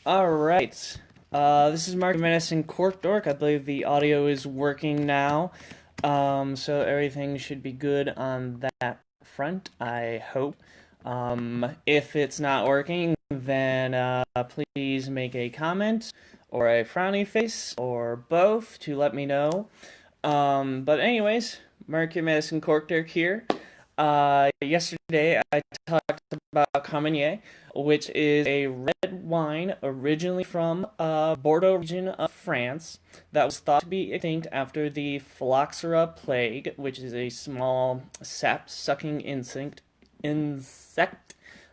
Alright, this is Mark Medicine Cork Dork. I believe the audio is working now, so everything should be good on that front, I hope. If it's not working, then please make a comment or a frowny face or both to let me know. But anyways, Mercury Medicine Cork Dirk here. Yesterday I talked about Camagny, which is a red wine originally from Bordeaux region of France that was thought to be extinct after the phylloxera plague, which is a small sap-sucking insect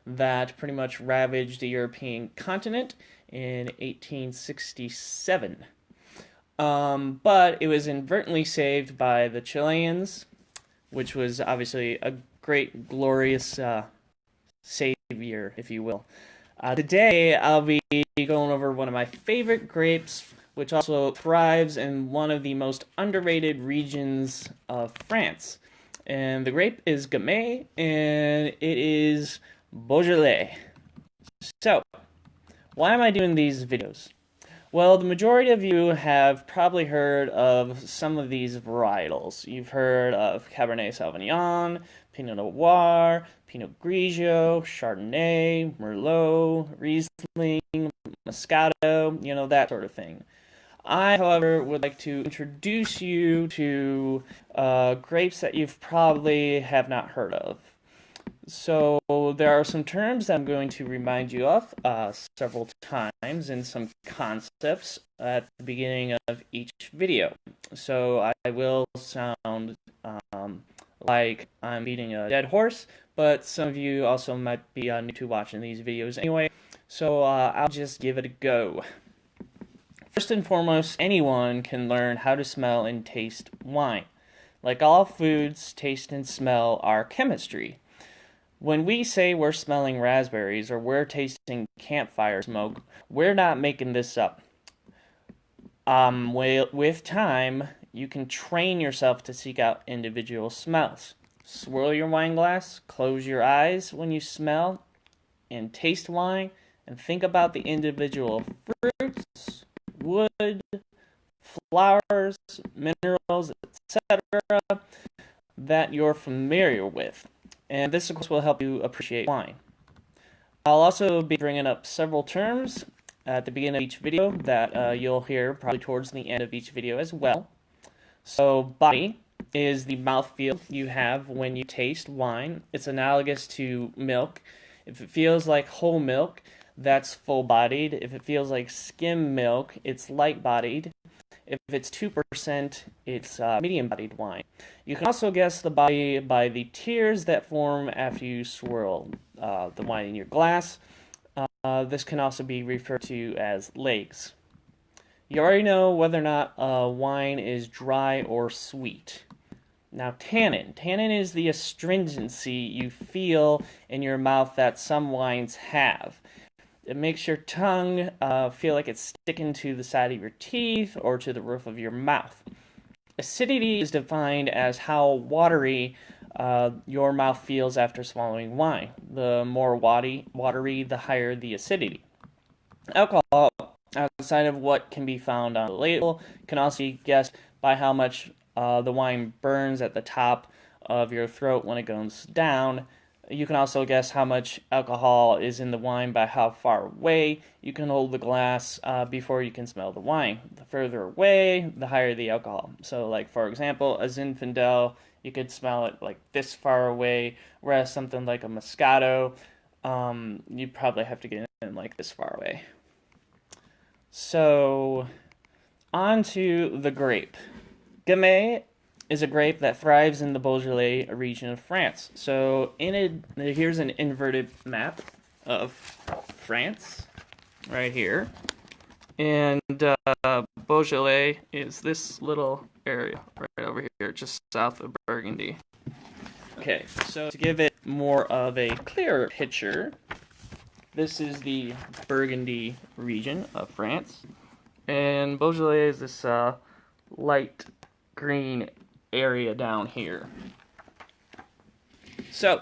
that pretty much ravaged the European continent in 1867. But it was inadvertently saved by the Chileans, which was obviously a great, glorious savior, if you will. Today, I'll be going over one of my favorite grapes, which also thrives in one of the most underrated regions of France. And the grape is Gamay, and it is Beaujolais. So, why am I doing these videos? Well, the majority of you have probably heard of some of these varietals. You've heard of Cabernet Sauvignon, Pinot Noir, Pinot Grigio, Chardonnay, Merlot, Riesling, Moscato, that sort of thing. I, however, would like to introduce you to grapes that you've probably have not heard of. So there are some terms that I'm going to remind you of several times and some concepts at the beginning of each video. So I will sound like I'm beating a dead horse, but some of you also might be new to watching these videos anyway, so I'll just give it a go. First and foremost, anyone can learn how to smell and taste wine. Like all foods, taste and smell are chemistry. When we say we're smelling raspberries or we're tasting campfire smoke, we're not making this up. With time, you can train yourself to seek out individual smells. Swirl your wine glass, close your eyes when you smell and taste wine, and think about the individual fruits, wood, flowers, minerals, etc. that you're familiar with. And this, of course, will help you appreciate wine. I'll also be bringing up several terms at the beginning of each video that you'll hear probably towards the end of each video as well. So, body is the mouthfeel you have when you taste wine. It's analogous to milk. If it feels like whole milk, that's full-bodied. If it feels like skim milk, it's light-bodied. If it's 2%, it's medium-bodied wine. You can also guess the body by the tears that form after you swirl the wine in your glass. This can also be referred to as legs. You already know whether or not wine is dry or sweet. Now, tannin. Tannin is the astringency you feel in your mouth that some wines have. It makes your tongue feel like it's sticking to the side of your teeth or to the roof of your mouth. Acidity is defined as how watery your mouth feels after swallowing wine. The more watery, the higher the acidity. Alcohol, outside of what can be found on the label, can also be guessed by how much the wine burns at the top of your throat when it goes down. You can also guess how much alcohol is in the wine by how far away you can hold the glass before you can smell the wine. The further away, the higher the alcohol. So, like, for example, a Zinfandel, you could smell it like this far away, whereas something like a Moscato, you'd probably have to get in like this far away. So, on to the grape. Gamay is a grape that thrives in the Beaujolais region of France. So here's an inverted map of France, right here. And Beaujolais is this little area right over here, just south of Burgundy. Okay, so to give it more of a clearer picture, this is the Burgundy region of France. And Beaujolais is this light green area down here. So,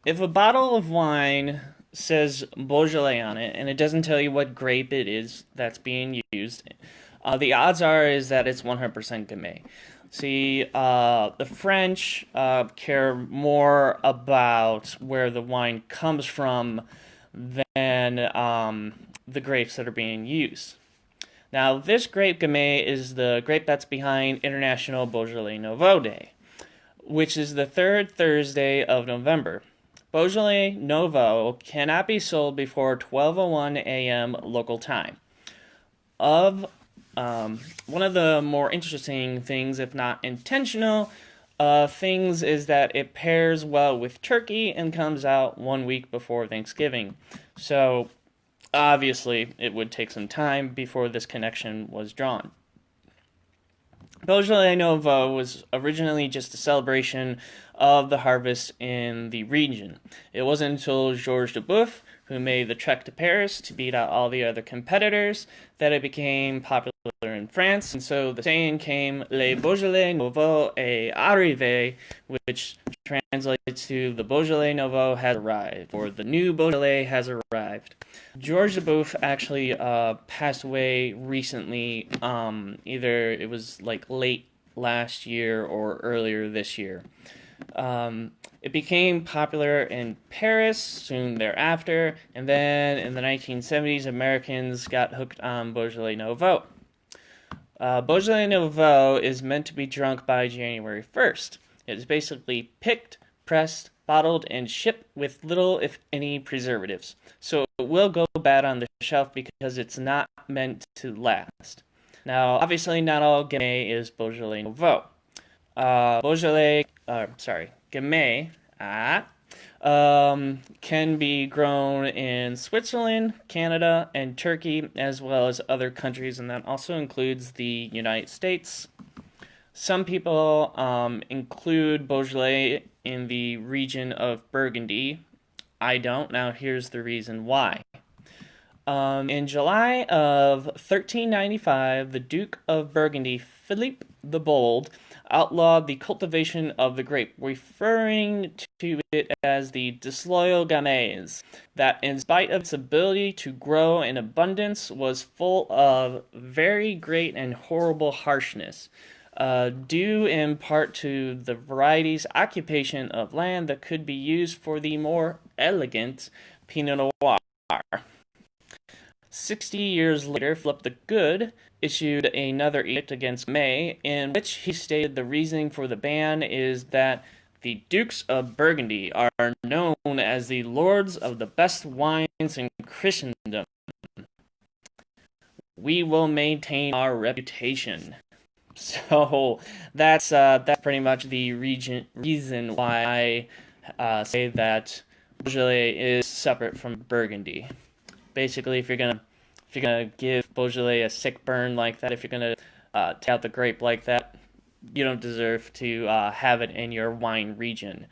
if a bottle of wine says Beaujolais on it, and it doesn't tell you what grape it is that's being used. The odds are is that it's 100% Gamay. See, the French care more about where the wine comes from than the grapes that are being used. Now, this grape Gamay is the grape that's behind International Beaujolais Nouveau Day, which is the third Thursday of November. Beaujolais Nouveau cannot be sold before 12:01 a.m. local time. One of the more interesting things, if not intentional, things is that it pairs well with turkey and comes out 1 week before Thanksgiving. So, obviously, it would take some time before this connection was drawn. Beaujolais Nouveau was originally just a celebration of the harvest in the region. It wasn't until Georges de Boeuf, who made the trek to Paris to beat out all the other competitors, that it became popular in France. And so the saying came, Le Beaujolais Nouveau est arrivé, which translates to the Beaujolais Nouveau has arrived, or the new Beaujolais has arrived. Georges de Boeuf actually passed away recently. Either it was like late last year or earlier this year. It became popular in Paris soon thereafter, and then in the 1970s, Americans got hooked on Beaujolais Nouveau. Beaujolais Nouveau is meant to be drunk by January 1st. It is basically picked, pressed, bottled, and shipped with little, if any, preservatives. So it will go bad on the shelf because it's not meant to last. Now, obviously, not all Gamay is Beaujolais Nouveau. Gamay can be grown in Switzerland, Canada, and Turkey, as well as other countries, and that also includes the United States. Some people include Beaujolais in the region of Burgundy. I don't. Now, here's the reason why. In July of 1395, the Duke of Burgundy, Philippe the Bold, outlawed the cultivation of the grape, referring to it as the disloyal Gamays, that in spite of its ability to grow in abundance, was full of very great and horrible harshness, due in part to the variety's occupation of land that could be used for the more elegant Pinot Noir. 60 years later, Philip the Good issued another edict against May, in which he stated the reasoning for the ban is that the Dukes of Burgundy are known as the lords of the best wines in Christendom. We will maintain our reputation. So that's pretty much the reason why I say that Beaujolais is separate from Burgundy. Basically, if you're gonna give Beaujolais a sick burn like that, if you're gonna take out the grape like that, you don't deserve to have it in your wine region.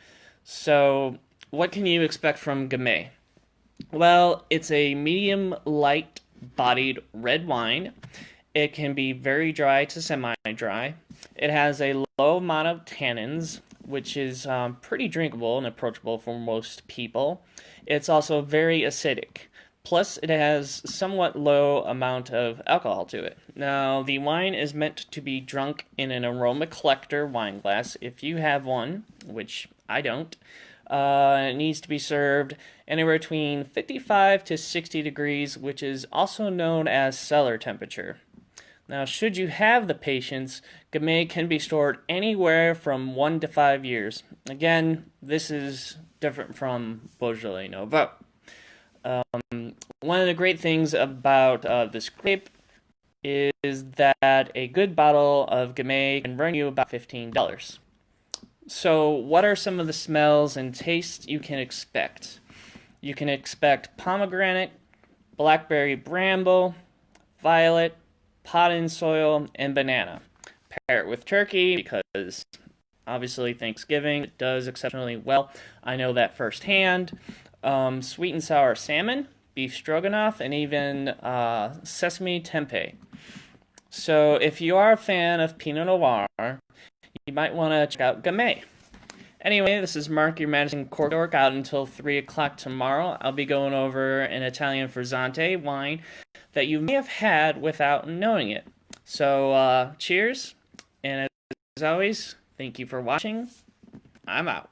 So, what can you expect from Gamay? Well, it's a medium light-bodied red wine. It can be very dry to semi-dry. It has a low amount of tannins, which is pretty drinkable and approachable for most people. It's also very acidic. Plus, it has somewhat low amount of alcohol to it. Now, the wine is meant to be drunk in an aroma collector wine glass. If you have one, which I don't, it needs to be served anywhere between 55 to 60 degrees, which is also known as cellar temperature. Now, should you have the patience, Gamay can be stored anywhere from 1 to 5 years. Again, this is different from Beaujolais Nouveau. One of the great things about this grape is that a good bottle of Gamay can run you about $15. So what are some of the smells and tastes you can expect? You can expect pomegranate, blackberry bramble, violet, pot and soil, and banana. Pair it with turkey because obviously Thanksgiving it does exceptionally well. I know that firsthand. Sweet and sour salmon, beef stroganoff, and even sesame tempeh. So if you are a fan of Pinot Noir, you might want to check out Gamay. Anyway, this is Mark, your managing cork dork, out until 3 o'clock tomorrow. I'll be going over an Italian frizzante wine that you may have had without knowing it. So, cheers, and as always, thank you for watching. I'm out.